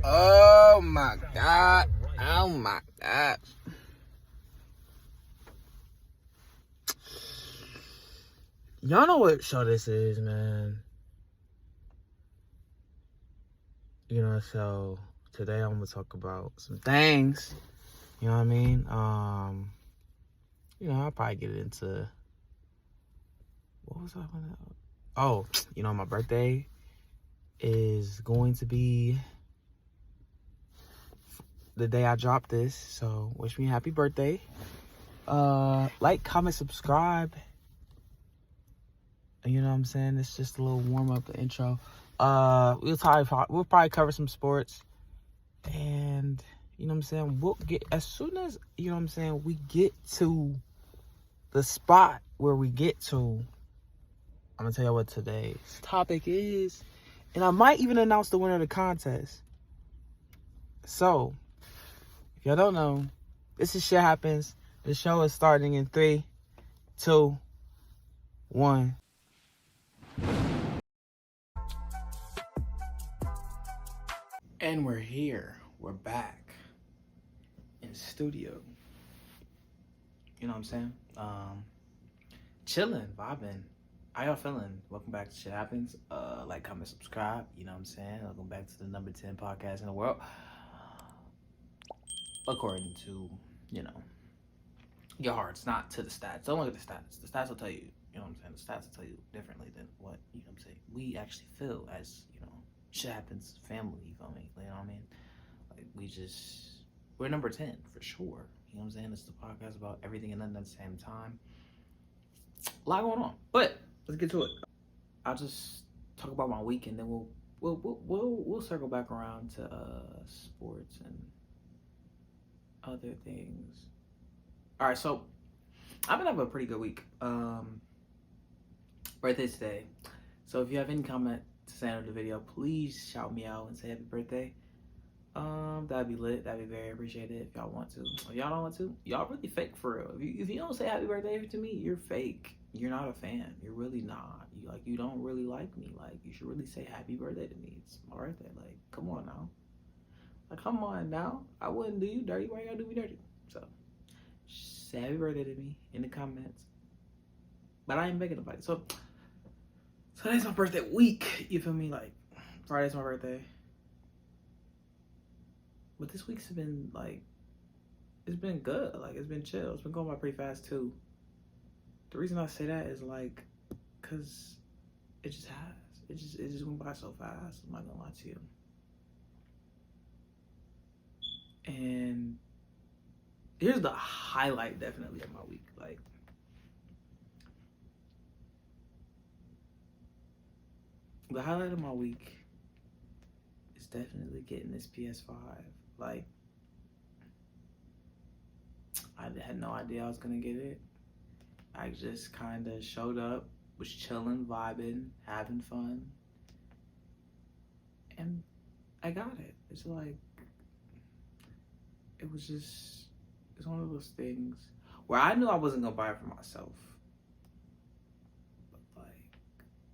Oh my God. Oh my God. Y'all know what show this is, man. You know, so today I'm gonna talk about some things. You know what I mean? I'll probably get into what was I gonna my birthday is going to be the day I drop this. So wish me happy birthday. Like, comment, subscribe. You know what I'm saying? It's just a little warm up the intro. We'll probably cover some sports, and you know what I'm saying, we'll get, as soon as, you know what I'm saying, we get to the spot where we get to, I'm gonna tell you what today's topic is, and I might even announce the winner of the contest. So if y'all don't know, this is Shit Happens. The show is starting in 3, 2, 1. And we're here. We're back in studio. You know what I'm saying? Chilling, vibing. How y'all feeling? Welcome back to Shit Happens. Like, comment, subscribe. You know what I'm saying? Welcome back to the number 10 podcast in the world. According to, your hearts, not to the stats. Don't look at the stats. The stats will tell you, you know what I'm saying? The stats will tell you differently than what, you know what I'm saying, we actually feel as, Shit Happens family, you feel me? You know what I mean? Like, we're number 10 for sure. You know what I'm saying? It's the podcast about everything and nothing at the same time. A lot going on, but let's get to it. I'll just talk about my week, and then we'll circle back around to sports and other things. All right, so I've been having a pretty good week. Birthday's today, so if you have any comment to say under the video, please shout me out and say happy birthday. That'd be lit. That'd be very appreciated if y'all want to. If y'all don't want to, y'all really fake for real. If you don't say happy birthday to me, you're fake. You're not a fan. You're really not. You don't really like me. Like, you should really say happy birthday to me. It's my birthday. Like, come on now. Come on now. I wouldn't do you dirty. Why you gotta do me dirty? So, say happy birthday to me in the comments. But I ain't begging nobody. So today's my birthday week. You feel me? Like, Friday's my birthday. But this week's been, it's been good. Like, it's been chill. It's been going by pretty fast, too. The reason I say that is, because it just has. It just went by so fast. I'm not gonna lie to you. And here's the highlight, definitely, of my week. The highlight of my week is definitely getting this PS5. I had no idea I was gonna get it. I just kind of showed up, was chilling, vibing, having fun, and I got it. It's one of those things where I knew I wasn't gonna buy it for myself.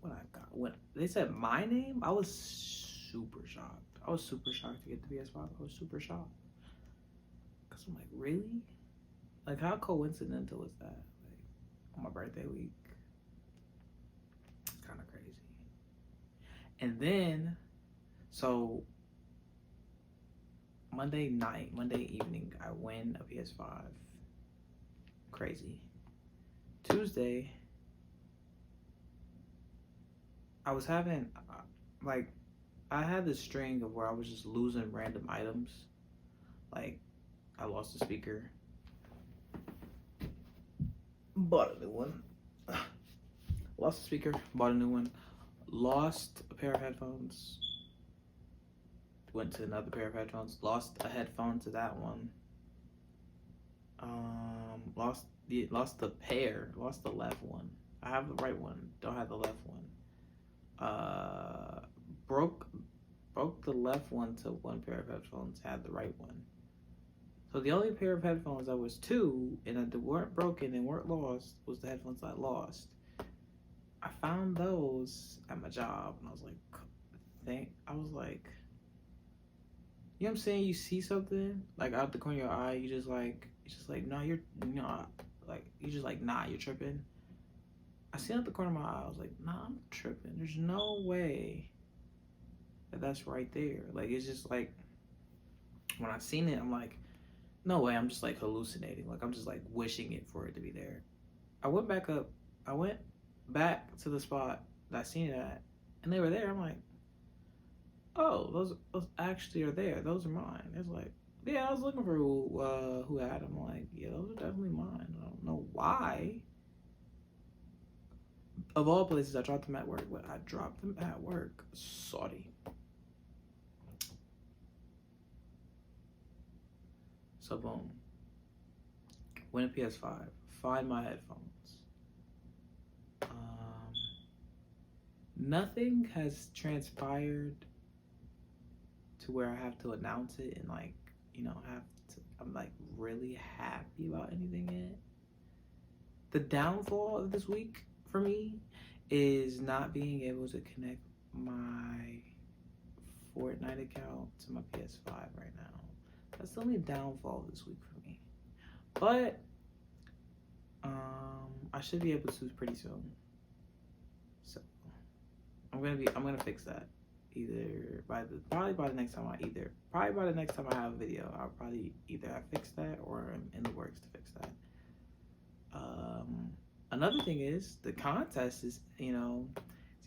But when they said my name, I was super shocked. I was super shocked to get the PS5. I was super shocked. Cause I'm like, really? Like, how coincidental is that? On my birthday week. It's kind of crazy. And then, so Monday evening, I win a PS5. Crazy. Tuesday, I was having, I had this string of where I was just losing random items. Like, I lost a speaker. Bought a new one. Lost a speaker, bought a new one. Lost a pair of headphones. Went to another pair of headphones. Lost a headphone to that one. Lost the pair. Lost the left one. I have the right one. Don't have the left one. Broke the left one to one pair of headphones. Had the right one. So the only pair of headphones that was two and that weren't broken and weren't lost was the headphones I lost. I found those at my job, and I was like, you know what I'm saying? You see something like out the corner of your eye, you just like, nah, you're not, like, you just like, nah, you're tripping. I seen out the corner of my eye, I was like, nah, I'm tripping. There's no way that's right there. Like, it's just like, when I seen it, I'm like, no way, I'm just like hallucinating. Like, I'm just like wishing it for it to be there. I went back up, I went back to the spot that I seen it at, and they were there. I'm like, oh, those actually are there. Those are mine. It's like, yeah, I was looking for who had them. I'm like, yeah, those are definitely mine. I don't know why. Of all places, I dropped them at work, but I dropped them at work. Sorry. So boom. Win a PS5. Find my headphones. Nothing has transpired to where I have to announce it and like, I'm like really happy about anything yet. The downfall of this week for me is not being able to connect my Fortnite account to my PS5 right now. That's the only downfall this week for me. But I should be able to pretty soon. So I'm gonna fix that. Probably by the next time I have a video, I'll probably either have fixed that or I'm in the works to fix that. Another thing is the contest is, it's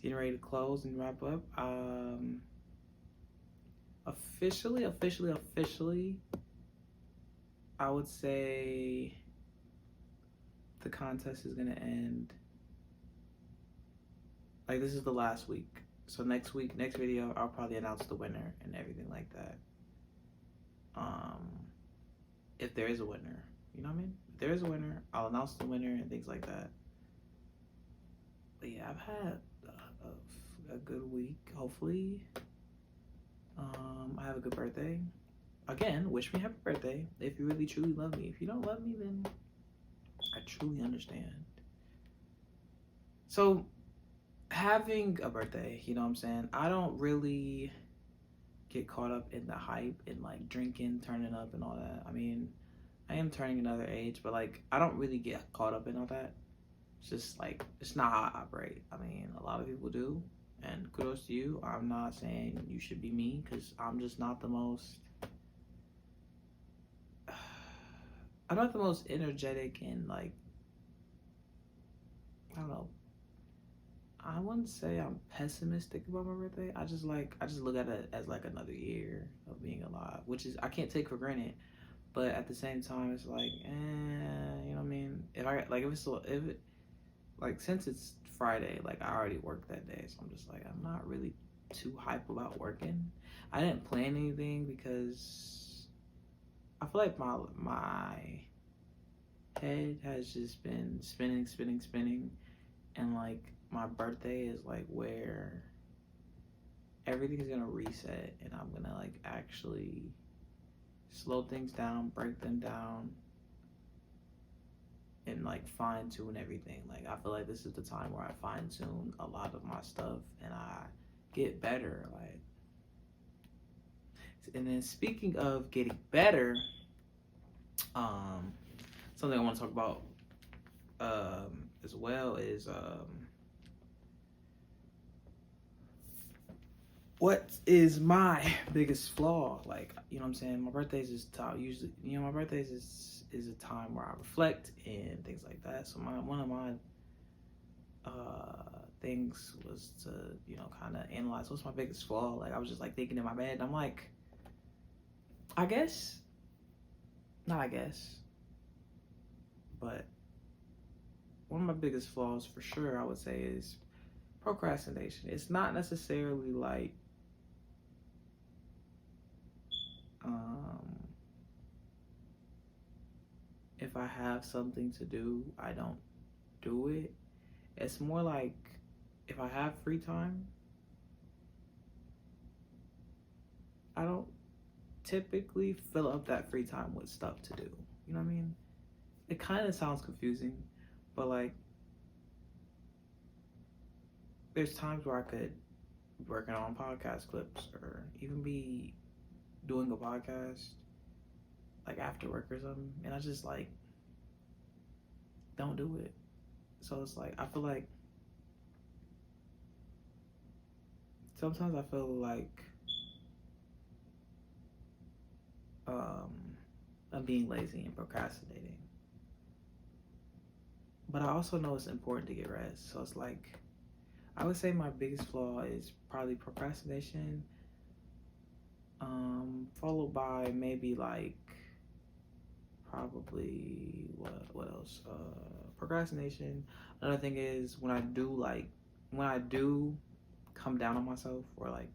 getting ready to close and wrap up. Officially, I would say the contest is gonna end. Like, this is the last week. So next video, I'll probably announce the winner and everything like that. If there is a winner, you know what I mean? If there is a winner, I'll announce the winner and things like that. But yeah, I've had a good week, hopefully. I have a good birthday. Again, wish me happy birthday if you really truly love me. If you don't love me, then I truly understand. So, having a birthday, you know what I'm saying? I don't really get caught up in the hype and like drinking, turning up and all that. I mean, I am turning another age, but like I don't really get caught up in all that. It's just like, it's not how I operate. I mean, a lot of people do, and kudos to you. I'm not saying you should be me, because I'm just not the most, I'm not the most energetic and like, I don't know, I wouldn't say I'm pessimistic about my birthday. I just look at it as like another year of being alive, which is, I can't take for granted. But at the same time, it's like, you know what I mean? Since it's Friday, like I already worked that day, so I'm just like, I'm not really too hype about working. I didn't plan anything because I feel like my head has just been spinning, and like my birthday is like where everything is gonna reset, and I'm gonna like actually slow things down, break them down, and like fine tune everything. Like I feel like this is the time where I fine tune a lot of my stuff and I get better. Like, and then speaking of getting better, something I want to talk about as well is what is my biggest flaw? Like, you know what I'm saying? My birthdays is top. Usually, my birthdays is a time where I reflect and things like that. So one of my things was to, kind of analyze what's my biggest flaw. Like, I was just like thinking in my bed, and I'm like, but one of my biggest flaws for sure, I would say, is procrastination. It's not necessarily like if I have something to do, I don't do it. It's more like if I have free time, I don't typically fill up that free time with stuff to do. You know what I mean? It kind of sounds confusing, but like there's times where I could be working on podcast clips or even be doing a podcast like after work or something, and I just like don't do it. So it's like I feel like sometimes I feel like I'm being lazy and procrastinating. But I also know it's important to get rest. So it's like I would say my biggest flaw is probably procrastination, followed by maybe like probably what else? Procrastination. Another thing is when I do come down on myself, or like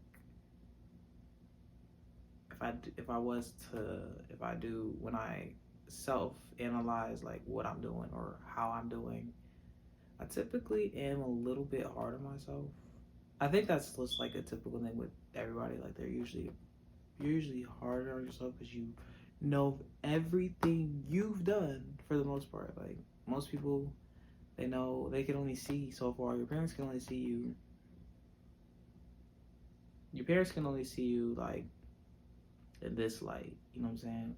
if I do when I self analyze like what I'm doing or how I'm doing, I typically am a little bit hard on myself. I think that's just like a typical thing with everybody. Like you're usually harder on yourself because you know everything you've done for the most part. Like most people, they know they can only see so far. Your parents can only see you. Your parents can only see you like in this light. You know what I'm saying?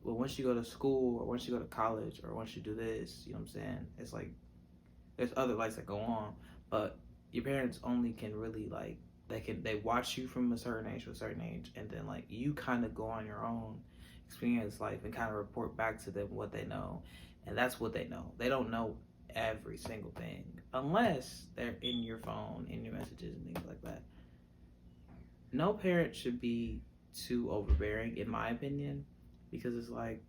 But once you go to school or once you go to college or once you do this, you know what I'm saying? It's like there's other lights that go on, but your parents only can really like they watch you from a certain age to a certain age, and then like you kind of go on your own, experience life, and kind of report back to them what they know, and that's what they know. They don't know every single thing unless they're in your phone, in your messages, and things like that. No parent should be too overbearing, in my opinion, because it's like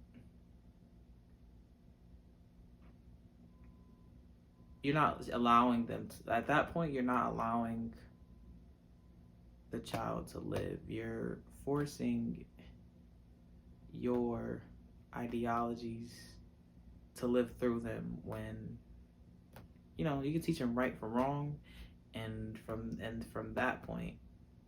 you're not allowing them to, at that point you're not allowing the child to live. You're forcing your ideologies to live through them, when you know you can teach them right from wrong, and from that point,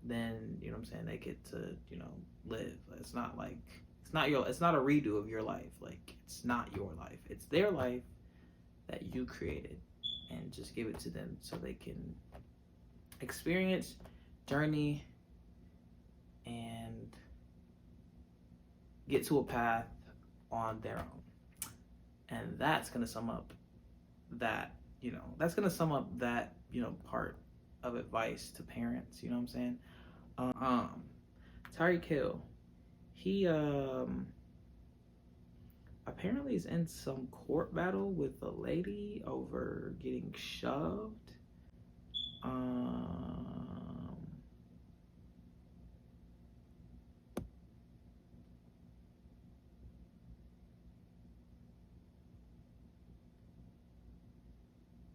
then you know what I'm saying, they get to, you know, live. It's not like it's not a redo of your life. Like it's not your life, it's their life that you created, and just give it to them so they can experience, journey, and get to a path on their own. And that's gonna sum up that, part of advice to parents, you know what I'm saying? Tyreek Hill, he apparently is in some court battle with a lady over getting shoved.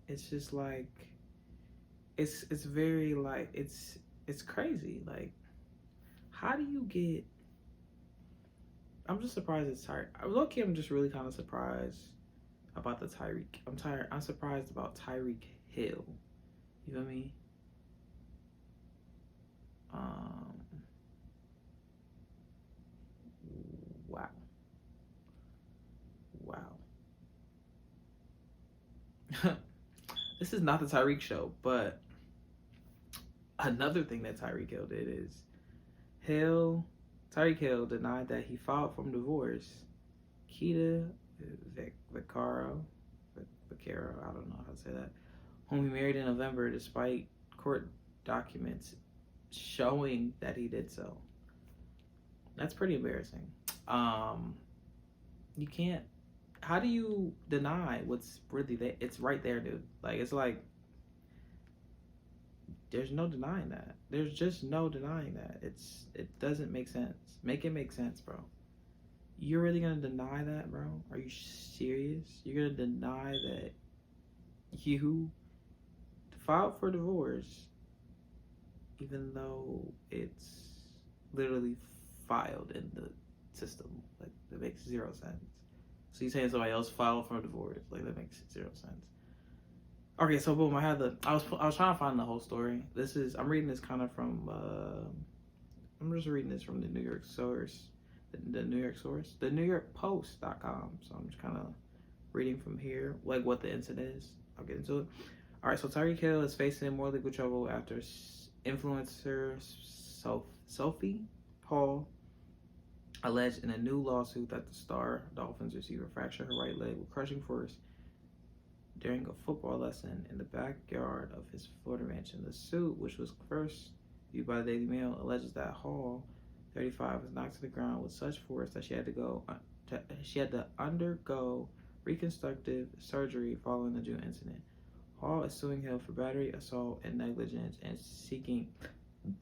It's just like it's very like it's crazy. Like, how do you get? I'm just surprised it's Tyreek. Low-key, I'm just really kind of surprised about the Tyreek. I'm surprised about Tyreek Hill. You feel me? Wow. Wow. This is not the Tyreek show, but another thing that Tyreek Hill did is Tyreek Hill denied that he filed for divorce. Kita Vaccaro, I don't know how to say that, whom he married in November, despite court documents showing that he did so. That's pretty embarrassing. You can't. How do you deny what's really there? It's right there, dude. Like, it's like there's no denying that. There's just no denying that. It doesn't make sense. Make it make sense, bro. You're really gonna deny that, bro? Are you serious? You're gonna deny that you filed for divorce, even though it's literally filed in the system? Like, that makes zero sense. So you're saying somebody else filed for divorce? Like, that makes zero sense. Okay, so boom, I was trying to find the whole story. I'm reading this kind of from I'm just reading this from the New York source, the New York source, the New York Post.com. So I'm just kind of reading from here, like what the incident is. I'll get into it. All right, so Tyreek Hill is facing more legal trouble after influencer Sophie Hall alleged in a new lawsuit that the star Dolphins receiver fractured her right leg with crushing force during a football lesson in the backyard of his Florida mansion. The suit, which was first viewed by the Daily Mail, alleges that Hall, 35, was knocked to the ground with such force that she had to undergo reconstructive surgery following the June incident. Hall is suing Hill for battery, assault, and negligence, and seeking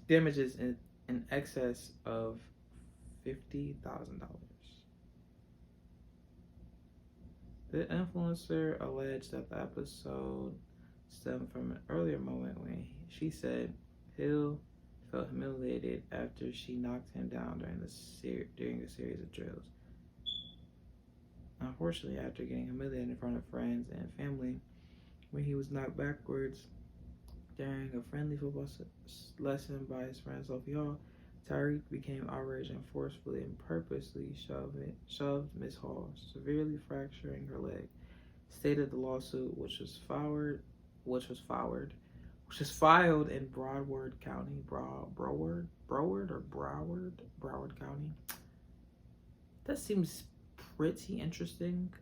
damages in excess of $50,000. The influencer alleged that the episode stemmed from an earlier moment when she said Hill felt humiliated after she knocked him down during a series of drills. Unfortunately, after getting humiliated in front of friends and family when he was knocked backwards during a friendly football lesson by his friend Sophie Hall, Tyreek became outraged and forcefully and purposely shoved Miss Hall, severely fracturing her leg. Stated the lawsuit, which was filed in Broward County, Broward County. That seems pretty interesting.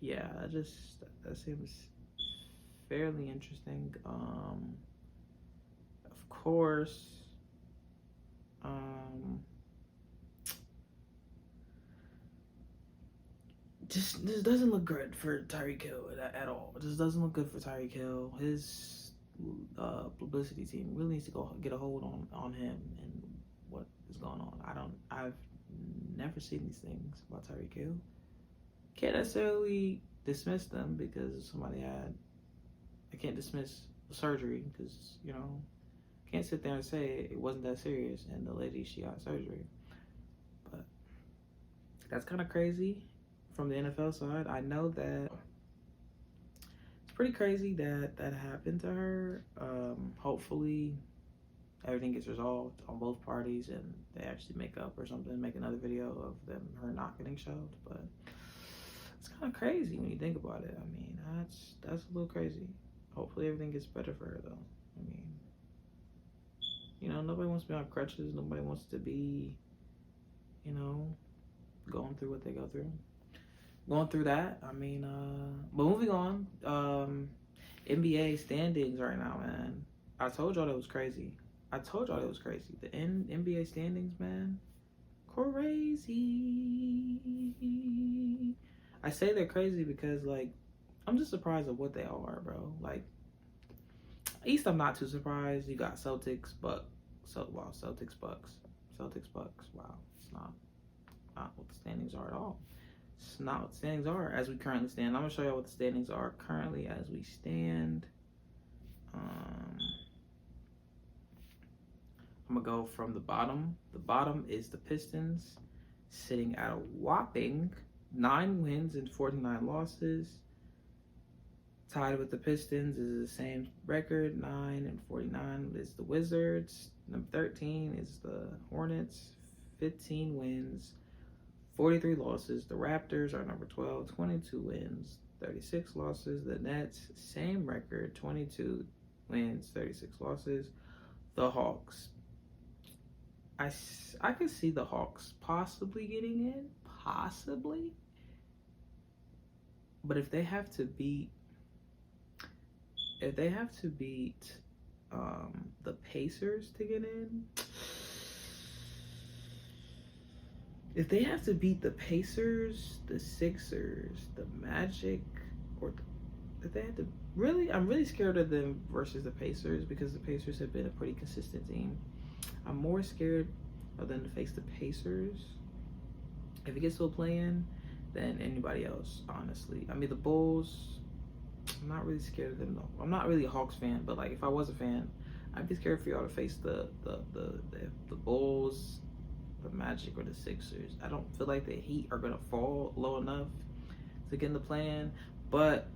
Yeah, that seems fairly interesting. Of course, this doesn't look good for Tyreek Hill at all. It just doesn't look good for Tyreek Hill. His publicity team really needs to go get a hold on him and what is going on. I've never seen these things about Tyreek Hill. Can't necessarily dismiss them because I can't dismiss surgery because, can't sit there and say it wasn't that serious and the lady, she got surgery. But that's kind of crazy from the NFL side. I know that it's pretty crazy that happened to her. Hopefully everything gets resolved on both parties and they actually make up or something, make another video of her not getting shoved. But it's kind of crazy when you think about it. I mean, that's a little crazy. Hopefully everything gets better for her though. I mean, nobody wants to be on crutches. Nobody wants to be, going through what they go through. Going through that. I mean, but moving on. NBA standings right now, man. I told y'all that was crazy. The NBA standings, man. Crazy. I say they're crazy because, I'm just surprised at what they are, bro. East, I'm not too surprised. You got Celtics, Bucks. Celtics, Bucks. Wow, it's not what the standings are at all. It's not what the standings are as we currently stand. I'm gonna show you what the standings are currently as we stand. I'm gonna go from the bottom. The bottom is the Pistons, sitting at a whopping 9 wins and 49 losses. Tied with the Pistons is the same record, 9 and 49 is the Wizards. Number 13 is the Hornets, 15 wins, 43 losses. The Raptors are number 12, 22 wins, 36 losses. The Nets, same record, 22 wins, 36 losses. The Hawks, I could see the Hawks possibly getting in, possibly. But if they have to beat the Pacers to get in, if they have to beat the Pacers, the Sixers, the Magic, if they had to, I'm really scared of them versus the Pacers because the Pacers have been a pretty consistent team. I'm more scared of them to face the Pacers if it gets to a play-in than anybody else, honestly. I mean, the Bulls, I'm not really scared of them though. I'm not really a Hawks fan, but if I was a fan, I'd be scared for y'all to face the Bulls, the Magic, or the Sixers. I don't feel like the Heat are gonna fall low enough to get in the play-in, but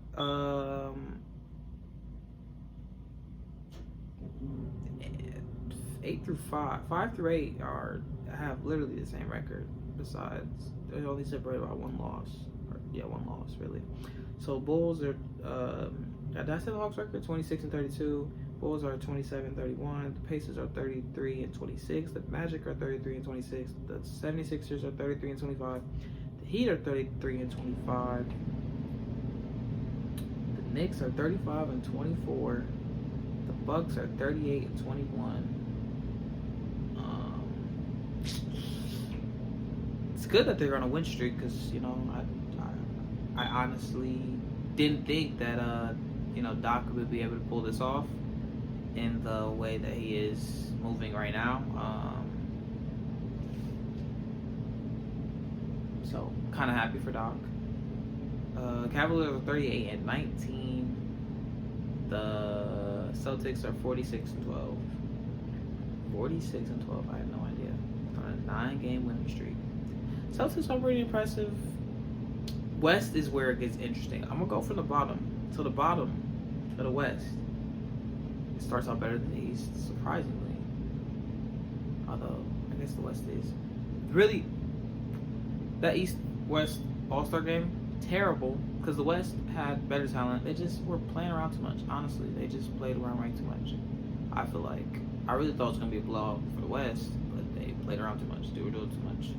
8 through 5 through 8 have literally the same record. Besides, they're only separated by one loss, really. So Bulls are did I say the Hawks record? 26-32. Bulls are 27-31. The Pacers are 33-26. The Magic are 33-26. The 76ers are 33-25. The Heat are 33-25. The Knicks are 35-24. The Bucks are 38-21. It's good that they're on a win streak because I honestly didn't think that Doc would be able to pull this off in the way that he is moving right now. So kind of happy for Doc. Cavaliers are 38-19. The Celtics are 46-12. 46-12. I had no idea. On a 9-game winning streak. Celtics are pretty impressive. West is where it gets interesting. I'm gonna go from the bottom to the bottom of the West. It starts out better than the East, surprisingly. Although I guess the West is really that East-West All-Star game terrible because the West had better talent. They just were playing around too much. Honestly, they just played around way too much. I feel like I really thought it was gonna be a blowout for the West, but they played around too much. They were doing too much,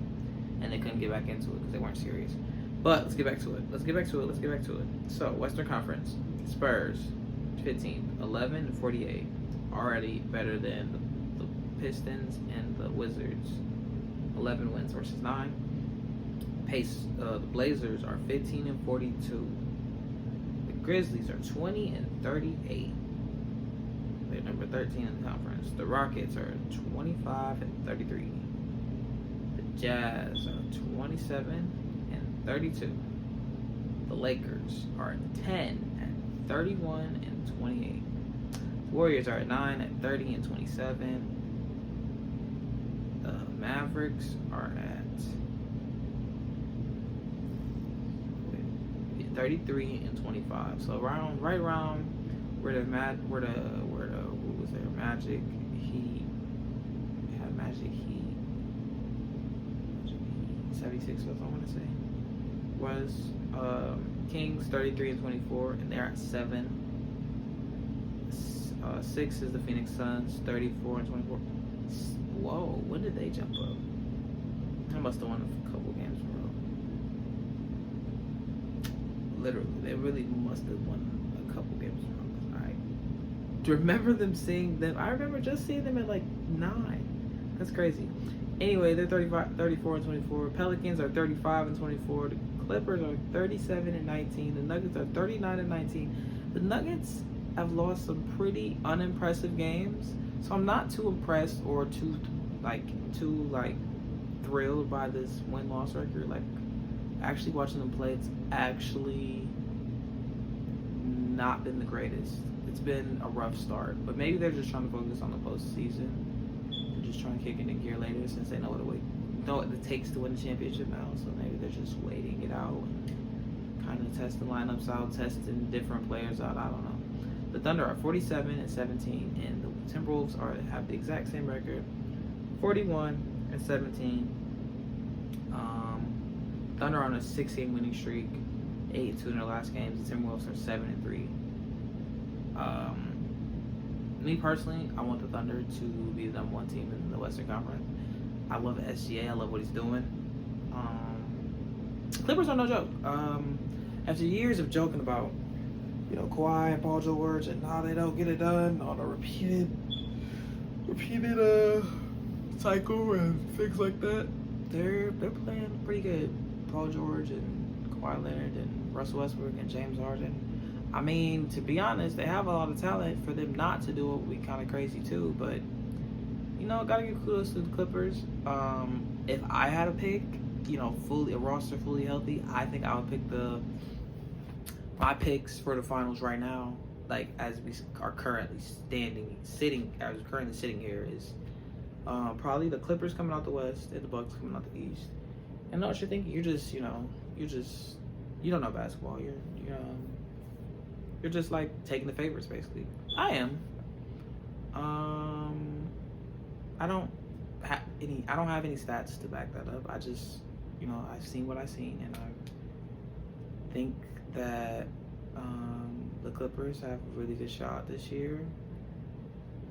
and they couldn't get back into it because they weren't serious. But let's get back to it. So, Western Conference. Spurs, 15th, 11-48. Already better than the Pistons and the Wizards. 11 wins versus 9. The Blazers are 15-42. The Grizzlies are 20-38. They're number 13 in the conference. The Rockets are 25-33. The Jazz are 27-32. The Lakers are 10-31-28. The Warriors are at 9-30-27. The Mavericks are at 33-25. So right around where the Magic Heat had Magic Heat 76ers, I want to say, was Kings 33-24, and they're at 7. 6 is the Phoenix Suns 34-24. Whoa, when did they jump up? I must have won a couple games in a row. Literally, they really must have won a couple games in a row. I remember I remember just seeing them at like 9. That's crazy. Anyway, they're 34-24. Pelicans are 35-24. The Clippers are 37-19. The Nuggets are 39-19. The Nuggets have lost some pretty unimpressive games, so I'm not too impressed or too thrilled by this win-loss record. Like, actually watching them play, it's actually not been the greatest. It's been a rough start, but maybe they're just trying to focus on the postseason. They're just trying to kick it in gear later since they know what it takes to win the championship now. So maybe they're just waiting it out and kind of testing lineups out, testing different players out. I don't know. The Thunder are 47-17, and the Timberwolves have the exact same record, 41-17. Thunder on a 6-game winning streak, 8-2 in their last games. The Timberwolves are 7-3. Me personally, I want the Thunder to be the number 1 team in the Western Conference. I love SGA. I love what he's doing. Clippers are no joke. After years of joking about, Kawhi and Paul George and how they don't get it done on a repeated cycle and things like that, they're playing pretty good. Paul George and Kawhi Leonard and Russell Westbrook and James Harden. I mean, to be honest, they have a lot of talent. For them not to do it would be kind of crazy too. But gotta give kudos to the Clippers. If I had a pick, a roster fully healthy, I think I would pick my picks for the finals right now, like as we are currently sitting here, is probably the Clippers coming out the West and the Bucks coming out the East. And what you're thinking, you don't know basketball. You're just like taking the favorites, basically. I am. I don't have any stats to back that up. I just, I've seen what I've seen, and I think that the Clippers have a really good shot this year.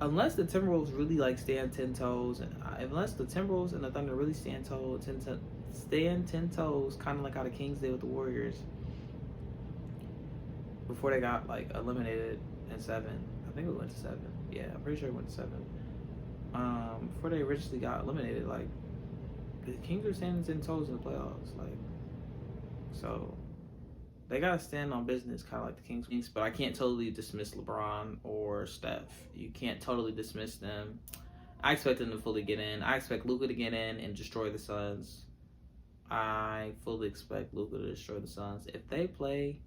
Unless the Timberwolves really like stand 10 toes, unless the Timberwolves and the Thunder really stand 10 toes, kind of like how the Kings did with the Warriors before they got like eliminated in 7. I think it went to 7. Yeah, I'm pretty sure it went to 7. Before they originally got eliminated, like the Kings were standing 10 toes in the playoffs, like so. They gotta stand on business, kind of like the Kings. But I can't totally dismiss LeBron or Steph. You can't totally dismiss them. I expect them to fully get in. I expect Luka to get in and destroy the Suns. I fully expect Luka to destroy the Suns. If they play,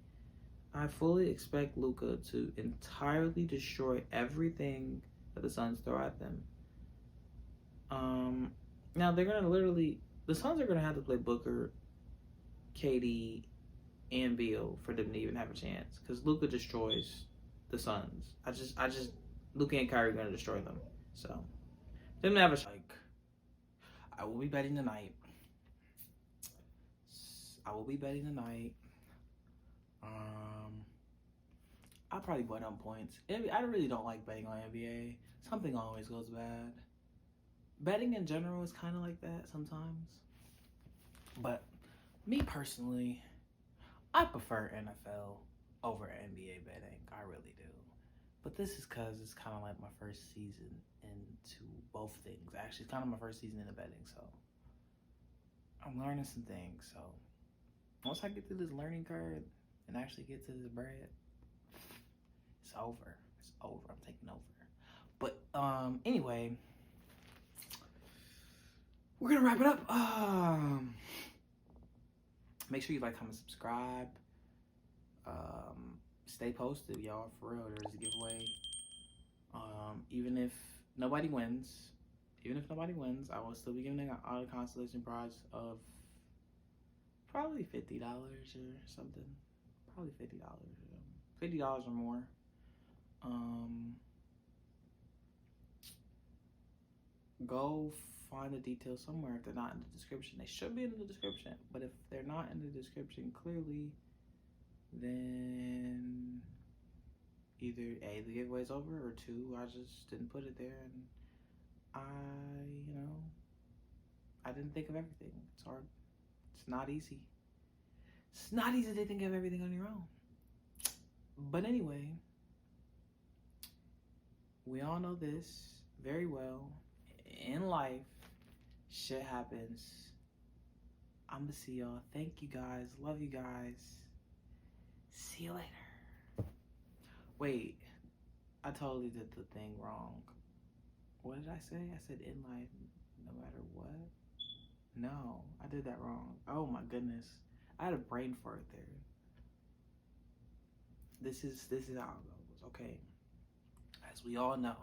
I fully expect Luka to entirely destroy everything that the Suns throw at them. Now they're gonna the Suns are gonna have to play Booker, KD, and Beal for them to even have a chance, because Luka destroys the Suns. Luka and Kyrie are gonna destroy them. So them to have a like. I will be betting tonight. I'll probably bet on points. I really don't like betting on NBA. Something always goes bad. Betting in general is kind of like that sometimes. But me personally, I prefer NFL over NBA betting. I really do. But this is because it's kind of like my first season into both things. Actually, it's kind of my first season into betting, so I'm learning some things. So once I get through this learning curve and actually get to this bread, it's over. It's over. I'm taking over. But anyway, we're gonna wrap it up. Make sure you like, comment, subscribe. Stay posted, y'all. For real, there's a giveaway. Even if nobody wins, I will still be giving out a consolation prize of probably $50 or something. Probably $50. $50 or more. Go find the details somewhere. If they're not in the description, they should be in the description. But if they're not in the description clearly, then either A, the giveaway's over, or 2, I just didn't put it there, and I didn't think of everything. It's hard. It's not easy. It's not easy to think of everything on your own. But anyway, we all know this very well. In life, shit happens. I'm gonna see y'all. Thank you guys. Love you guys. See you later. Wait, I totally did the thing wrong. What did I say? I said in life, no matter what. No, I did that wrong. Oh my goodness. I had a brain fart there. This is how it goes, okay? As we all know,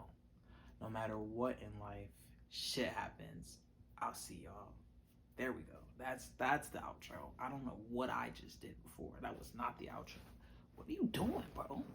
no matter what in life, shit happens. I'll see y'all. There we go. That's the outro. I don't know what I just did before. That was not the outro. What are you doing, bro?